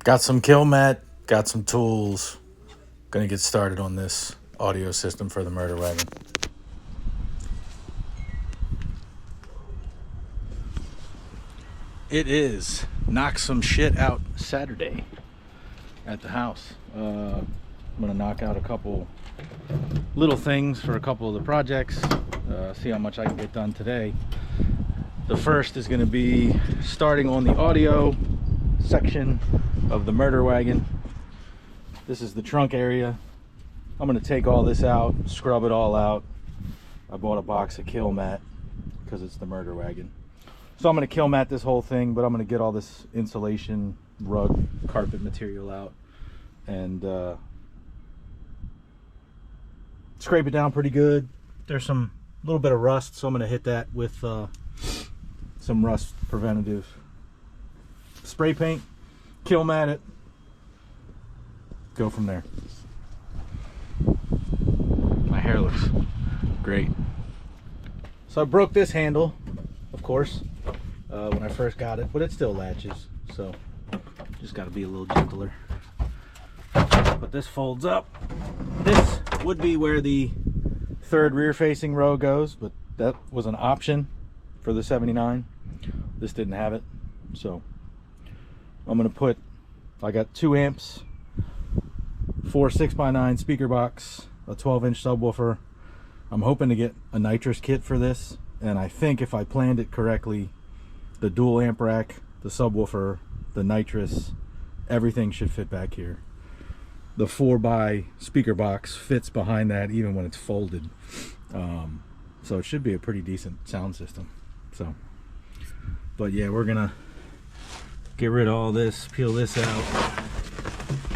Got some Kilmat, got some tools. Gonna get started on this audio system for the murder wagon. It is knock some shit out Saturday at the house. I'm gonna knock out a couple little things for a couple of the projects, see how much I can get done today. The first is going to be starting on the audio section of the murder wagon. This is the trunk area. I'm going to take all this out, scrub it all out. I bought a box of Kilmat because it's the murder wagon. So I'm going to Kilmat this whole thing, but I'm going to get all this insulation, rug, carpet material out and scrape it down pretty good. There's some little bit of rust, so I'm going to hit that with some rust preventative spray paint, Kilmat it, go from there. My hair looks great. So I broke this handle, of course, when I first got it, but it still latches, so just got to be a little gentler. But this folds up. This would be where the third rear facing row goes, but that was an option for the 79. This didn't have it, so I'm gonna put, I got 2 amps, 4 6x9 speaker box, a 12-inch subwoofer. I'm hoping to get a nitrous kit for this, and I think if I planned it correctly, the dual amp rack, the subwoofer, the nitrous, everything should fit back here. The 4x speaker box fits behind that even when it's folded, so it should be a pretty decent sound system. So, but yeah, we're gonna get rid of all this, peel this out,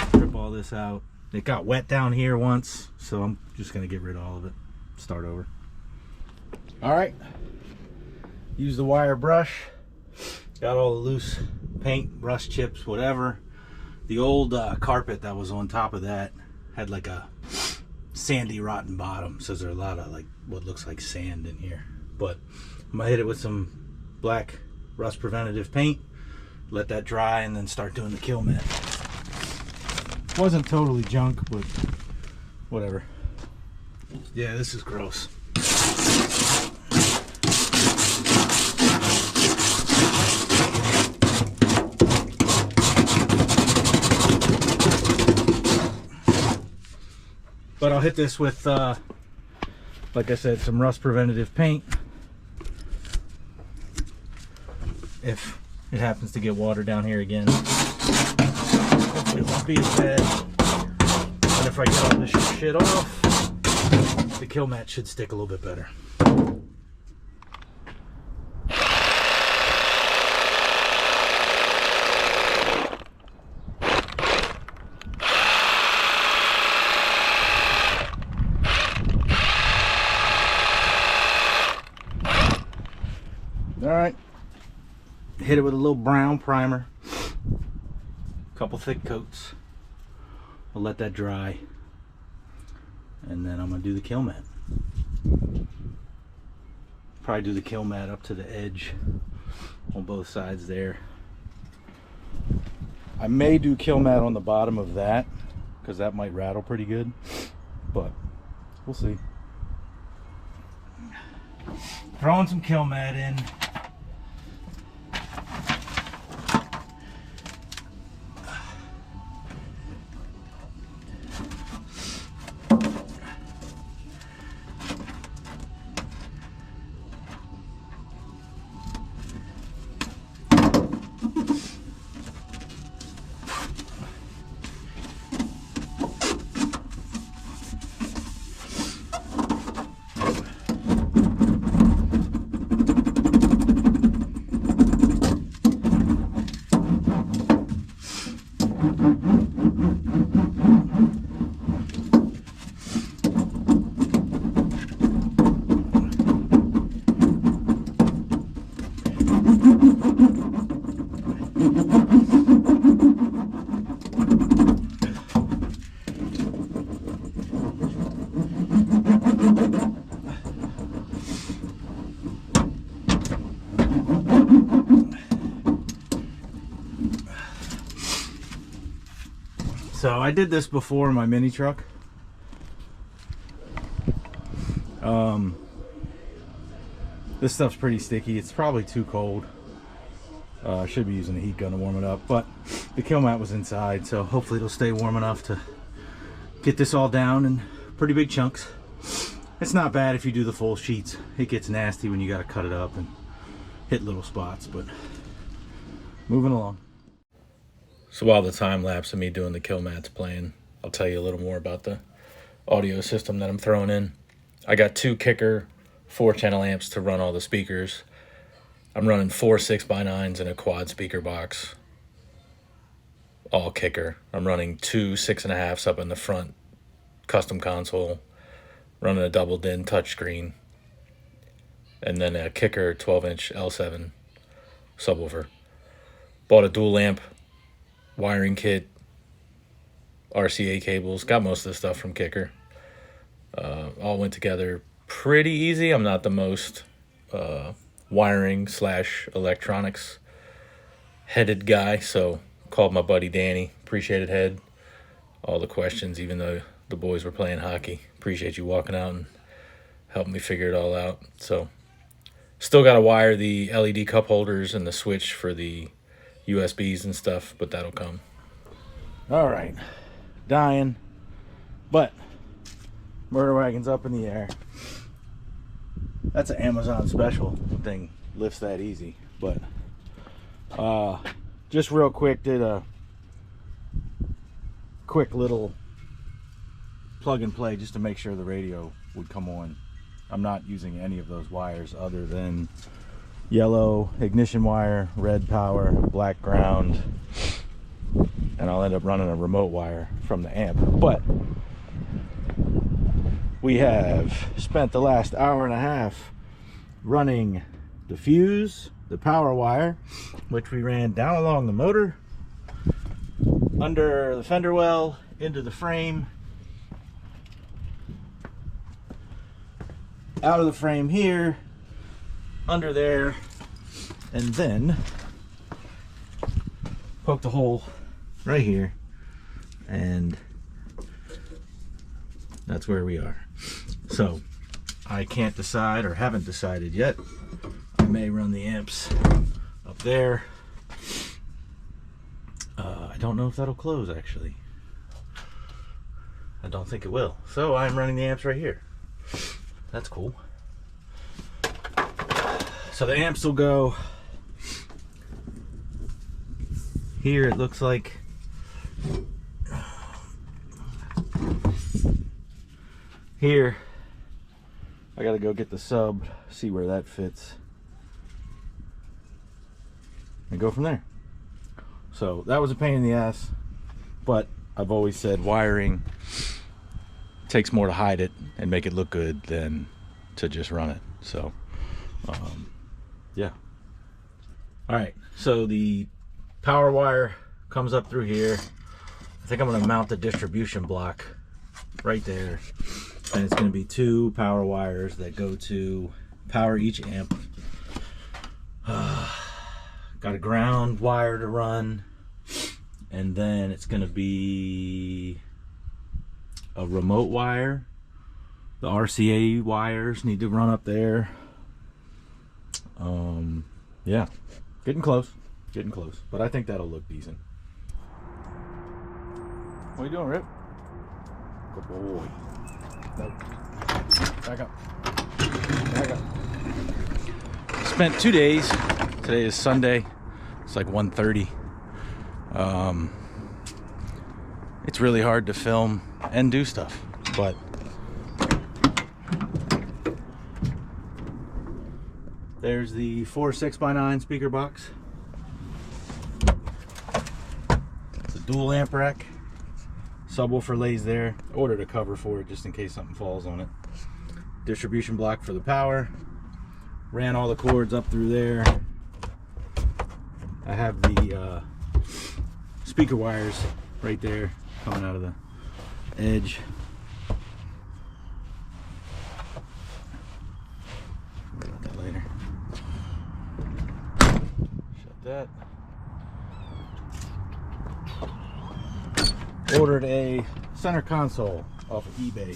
strip all this out. It got wet down here once, so I'm just gonna get rid of all of it, start over. All right, use the wire brush, got all the loose paint, rust chips, whatever. The old carpet that was on top of that had like a sandy, rotten bottom, so there's a lot of like what looks like sand in here. But I'm gonna hit it with some black rust preventative paint, let that dry, and then start doing the Kilmat. Wasn't totally junk, but whatever. Yeah, this is gross. But I'll hit this with, like I said, some rust preventative paint. If it happens to get water down here again, hopefully it won't be as bad. And if I get all this shit off, the Kilmat should stick a little bit better. All right, hit it with a little brown primer, a couple thick coats. I'll let that dry, and then I'm gonna do the Kilmat. Probably do the Kilmat up to the edge on both sides there. I may do Kilmat on the bottom of that because that might rattle pretty good, but we'll see. Throwing some Kilmat in. So I did this before in my mini truck. This stuff's pretty sticky. It's probably too cold. I should be using a heat gun to warm it up, but the Kilmat was inside, so hopefully it'll stay warm enough to get this all down in pretty big chunks. It's not bad if you do the full sheets. It gets nasty when you got to cut it up and hit little spots, but moving along. So while the time lapse of me doing the Kilmat's playing, I'll tell you a little more about the audio system that I'm throwing in. I got 2 Kicker 4-channel amps to run all the speakers. I'm running 4 6x9s and a quad speaker box, all Kicker. I'm running 2 6.5s up in the front custom console, running a double DIN touchscreen, and then a Kicker 12-inch L7 subwoofer. Bought a dual amp wiring kit, RCA cables, got most of the stuff from Kicker. All went together pretty easy. I'm not the most wiring / electronics headed guy, so called my buddy Danny. Appreciated head all the questions, even though the boys were playing hockey. Appreciate you walking out and helping me figure it all out. So still got to wire the LED cup holders and the switch for the USBs and stuff, but that'll come. All right, dying, but murder wagon's up in the air. That's an Amazon special. Thing lifts that easy. But just real quick, did a quick little plug and play just to make sure the radio would come on. I'm not using any of those wires other than yellow ignition wire, red power, black ground, and I'll end up running a remote wire from the amp. But we have spent the last hour and a half running the fuse, the power wire, which we ran down along the motor, under the fender well, into the frame, out of the frame here, under there, and then poked a hole right here, and that's where we are. So I can't decide, or haven't decided yet. I may run the amps up there. I don't know if that'll close, actually. I don't think it will. So I'm running the amps right here. That's cool. So the amps will go here, it looks like. Here, I gotta go get the sub, see where that fits, and go from there. So that was a pain in the ass, but I've always said wiring takes more to hide it and make it look good than to just run it. So yeah. All right, so the power wire comes up through here. I think I'm gonna mount the distribution block right there, and it's gonna be 2 power wires that go to power each amp. Got a ground wire to run, and then it's gonna be a remote wire. The RCA wires need to run up there. Yeah, getting close, but I think that'll look decent. What are you doing, Rip? Good boy. Nope. Back up. Spent 2 days. Today is Sunday. It's like 1:30. It's really hard to film and do stuff, but there's the 4 6x9 speaker box. It's a dual amp rack. Subwoofer lays there. Ordered a cover for it just in case something falls on it. Distribution block for the power. Ran all the cords up through there. I have the speaker wires right there coming out of the edge. About that later. Shut that. Ordered a center console off of eBay.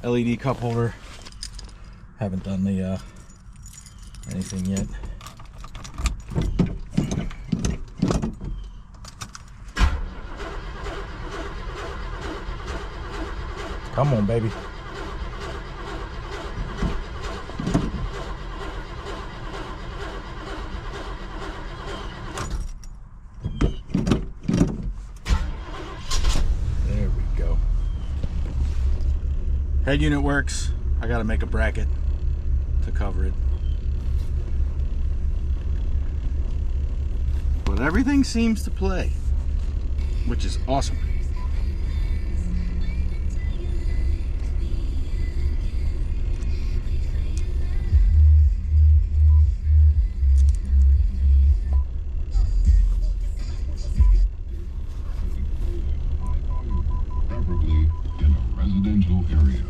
LED cup holder. Haven't done the anything yet. Come on, baby. There we go. Head unit works. I gotta make a bracket to cover it. But everything seems to play, which is awesome. Preferably in a residential area.